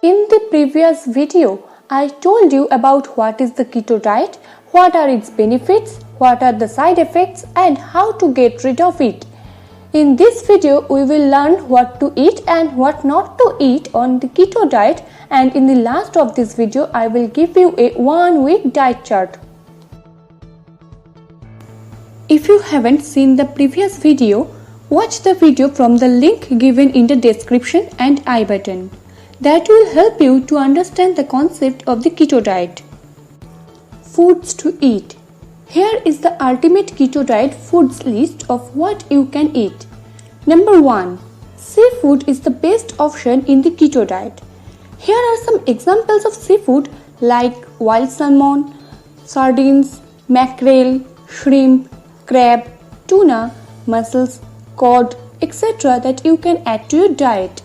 In the previous video, I told you about what is the keto diet, what are its benefits, what are the side effects, and how to get rid of it. In this video, we will learn what to eat and what not to eat on the keto diet, and in the last of this video, I will give you a 1-week diet chart. If you haven't seen the previous video, watch the video from the link given in the description and I button. That will help you to understand the concept of the keto diet. Foods to eat. Here is the ultimate keto diet foods list of what you can eat. Number 1. Seafood is the best option in the keto diet. Here are some examples of seafood like wild salmon, sardines, mackerel, shrimp, crab, tuna, mussels, cod, etc. that you can add to your diet.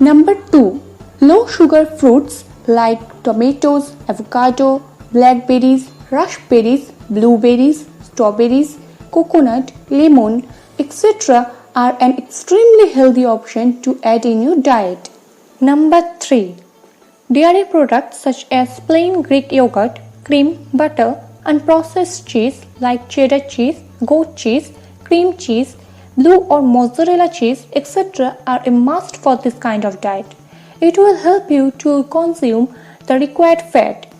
Number 2. Low sugar fruits like tomatoes, avocado, blackberries, raspberries, blueberries, strawberries, coconut, lemon, etc. are an extremely healthy option to add in your diet. Number 3. Dairy products such as plain Greek yogurt, cream, butter, unprocessed cheese like cheddar cheese, goat cheese, cream cheese, blue or mozzarella cheese, etc. are a must for this kind of diet. It will help you to consume the required fat.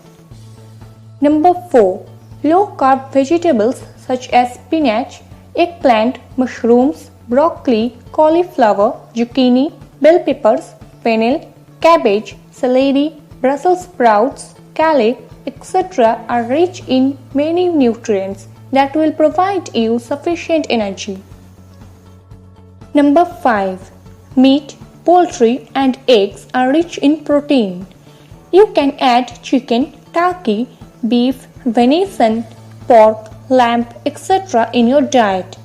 Number 4. Low-carb vegetables such as spinach, eggplant, mushrooms, broccoli, cauliflower, zucchini, bell peppers, fennel, cabbage, celery, Brussels sprouts, kale, etc. are rich in many nutrients that will provide you sufficient energy. Number 5. Meat, poultry and eggs are rich in protein. You can add chicken, turkey, beef, venison, pork, lamb, etc. in your diet.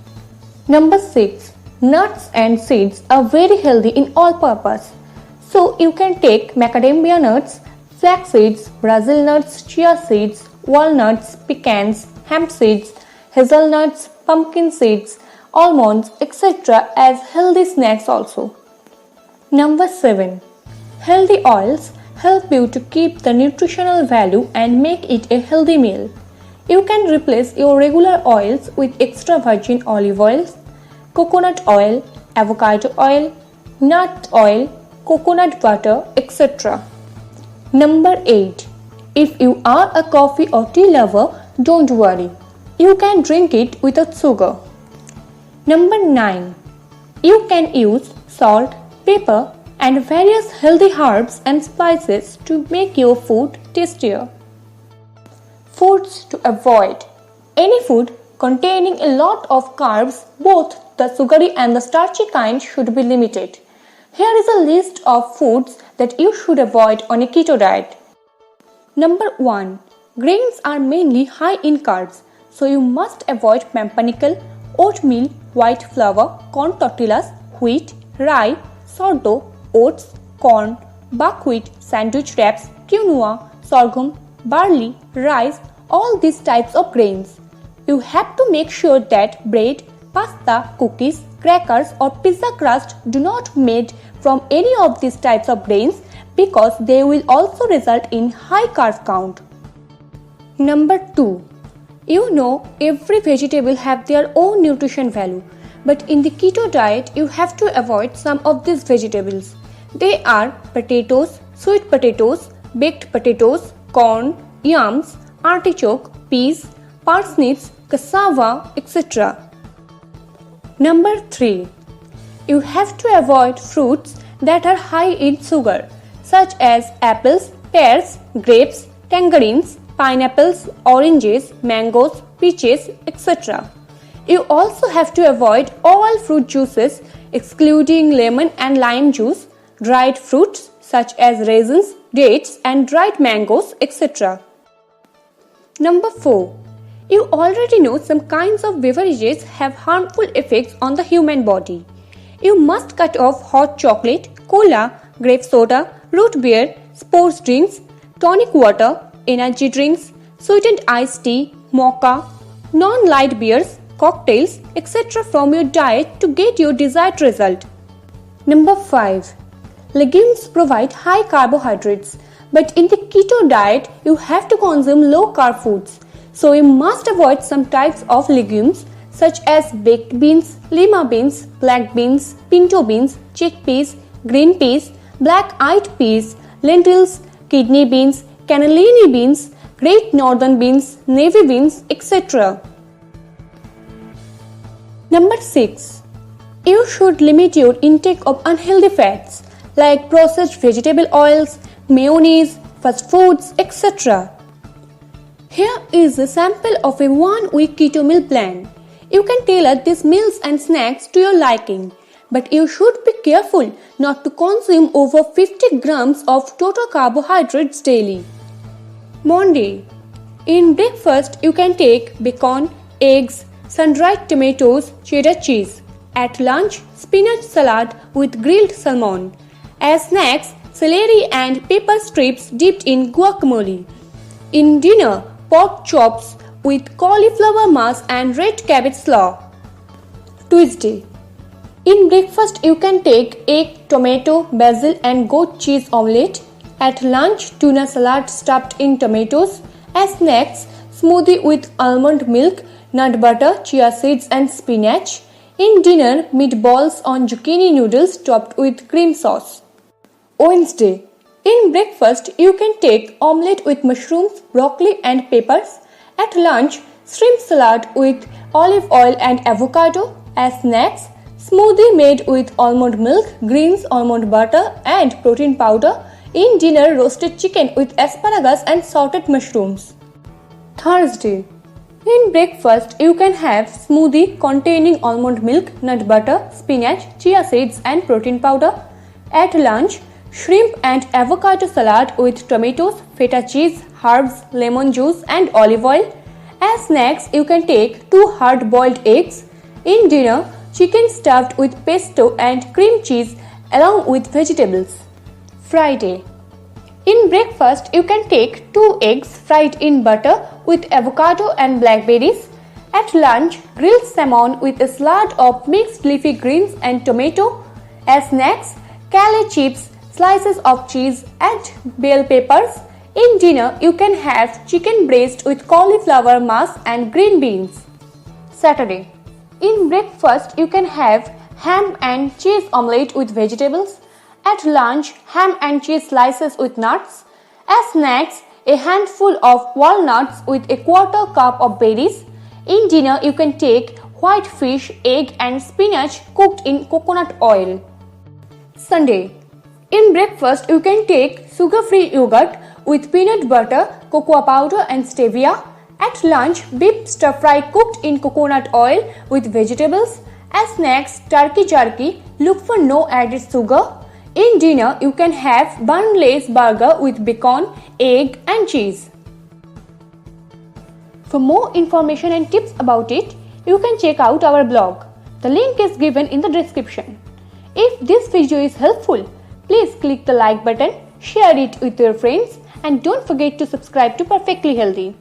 Number 6. Nuts and seeds are very healthy in all purpose. So you can take macadamia nuts, flax seeds, Brazil nuts, chia seeds, walnuts, pecans, hemp seeds, hazelnuts, pumpkin seeds, almonds, etc. as healthy snacks also. Number 7. Healthy oils help you to keep the nutritional value and make it a healthy meal. You can replace your regular oils with extra virgin olive oils, coconut oil, avocado oil, nut oil, coconut butter, etc. Number 8. If you are a coffee or tea lover, don't worry. You can drink it without sugar. Number 9. You can use salt, pepper and various healthy herbs and spices to make your food tastier. Foods to avoid. Any food containing a lot of carbs, both the sugary and the starchy kind, should be limited. Here is a list of foods that you should avoid on a keto diet. Number 1. Grains are mainly high in carbs, so you must avoid pumpernickel, oatmeal, white flour, corn tortillas, wheat, rye, sourdough, oats, corn, buckwheat, sandwich wraps, quinoa, sorghum, barley, rice, all these types of grains. You have to make sure that bread, pasta, cookies, crackers or pizza crust do not made from any of these types of grains because they will also result in high carb count. Number 2. You know every vegetable have their own nutrition value, but in the keto diet you have to avoid some of these vegetables. They are potatoes, sweet potatoes, baked potatoes, corn, yams, artichoke, peas, parsnips, cassava, etc. Number 3. You have to avoid fruits that are high in sugar, such as apples, pears, grapes, tangerines, pineapples, oranges, mangoes, peaches, etc. You also have to avoid all fruit juices excluding lemon and lime juice, dried fruits such as raisins, dates and dried mangoes, etc. Number 4. You already know some kinds of beverages have harmful effects on the human body. You must cut off hot chocolate, cola, grape soda, root beer, sports drinks, tonic water, energy drinks, sweetened iced tea, mocha, non-light beers, cocktails, etc. from your diet to get your desired result. Number 5. Legumes provide high carbohydrates, but in the keto diet, you have to consume low carb foods. So you must avoid some types of legumes such as baked beans, lima beans, black beans, pinto beans, chickpeas, green peas, black-eyed peas, lentils, kidney beans, cannellini beans, great northern beans, navy beans, etc. Number 6. You should limit your intake of unhealthy fats like processed vegetable oils, mayonnaise, fast foods, etc. Here is a sample of a 1-week keto meal plan. You can tailor these meals and snacks to your liking, but you should be careful not to consume over 50 grams of total carbohydrates daily. Monday. In breakfast, you can take bacon, eggs, sun-dried tomatoes, cheddar cheese. At lunch, spinach salad with grilled salmon. As snacks, celery and pepper strips dipped in guacamole. In dinner, pork chops with cauliflower mass and red cabbage slaw. Tuesday. In breakfast, you can take egg, tomato, basil and goat cheese omelette. At lunch, tuna salad stuffed in tomatoes. As snacks, smoothie with almond milk, nut butter, chia seeds and spinach. In dinner, meatballs on zucchini noodles topped with cream sauce. Wednesday. In breakfast, you can take omelette with mushrooms, broccoli and peppers. At lunch, shrimp salad with olive oil and avocado. As snacks, smoothie made with almond milk, greens, almond butter and protein powder. In dinner, roasted chicken with asparagus and salted mushrooms. Thursday. In breakfast, you can have smoothie containing almond milk, nut butter, spinach, chia seeds and protein powder. At lunch, shrimp and avocado salad with tomatoes, feta cheese, herbs, lemon juice and olive oil. As snacks, you can take 2 hard-boiled eggs. In dinner, chicken stuffed with pesto and cream cheese along with vegetables. Friday. In breakfast, you can take 2 eggs fried in butter with avocado and blackberries. At lunch, grilled salmon with a salad of mixed leafy greens and tomato. As snacks, kale chips, slices of cheese and bell peppers. In dinner, you can have chicken breast with cauliflower mass and green beans. Saturday. In breakfast, you can have ham and cheese omelette with vegetables. At lunch, ham and cheese slices with nuts. As snacks, a handful of walnuts with a quarter cup of berries. In dinner, you can take white fish, egg and spinach cooked in coconut oil. Sunday. In breakfast, you can take sugar-free yogurt with peanut butter, cocoa powder and stevia. At lunch, beef stir-fry cooked in coconut oil with vegetables. As snacks, turkey jerky, look for no added sugar. In dinner, you can have bunless burger with bacon, egg and cheese. For more information and tips about it, you can check out our blog. The link is given in the description. If this video is helpful, please click the like button, share it with your friends and don't forget to subscribe to Perfectly Healthy.